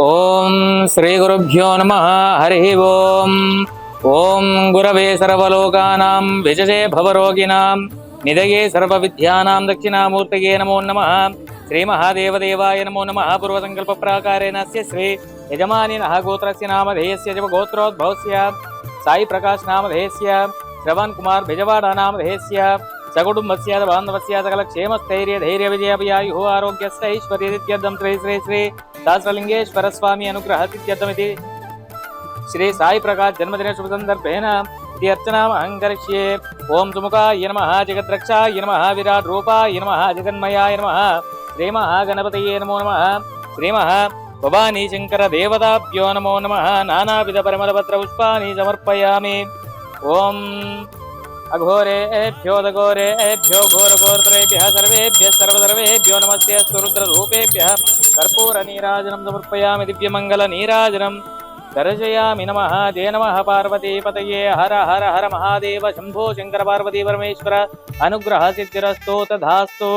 ఓం శ్రీ గురుభ్యో నమః. హరి ఓం. ఓం గురవే సర్వలోకానాం విజయే భవరోగిణాం నిదయే సర్వవిద్యానాం దక్షిణామూర్తయే నమో నమః. శ్రీ మహాదేవదేవాయ నమో నమః. పూర్వసంకల్ప ప్రాకారేణ శ్రీ యజమానినః గోత్రస్య నామధేయస్య జవ గోత్రోద్భవస్య సాయి ప్రకాశ్ నామధేయస్య శ్రవణ్ కుమార్ బిజవాడ నామధేయస్య సకుటుంబస్య బాంధవస్య సకల క్షేమస్థైర్య ధైర్య విజయాభయాయు ఆరోగ్యస్థైశ్వర్యదిత్యర్థం శ్రీ శ్రీ శ్రీ सहस्रलिंगेश्वर स्वामी अनुग्रह सिद्ध्यर्थमिति श्री साई प्रकाश जन्मदिन शुभ संदर्भेन अर्चनामहं करिष्ये। ओं सुमुखाय नमः, जगद्रक्षाय नमः, विराट रूपाय नमः, जगन्मयाय नमः, श्री महागणपतये नमो नमः, श्री भवानी शंकर देवताभ्यो नमो नमः। नानाविध परिमलपत्र पुष्पाणि समर्पयामि। ओं अघोरेभ्यो दघोरेभ्यो घोरघोरतरेभ्यः सर्वेभ्यः सर्वसर्वेभ्यो नमस्ते। रुद्ररूपेभ्यः कर्पूर नीराजनं समर्पयामि। दिव्यमंगल नीराजनं दर्शयामि। नमः जय नमः पार्वती पतये। हर हर हर महादेव शंभो शंकर पार्वती परमेश्वर अनुग्रह सिद्धिरस्तु तथास्तु।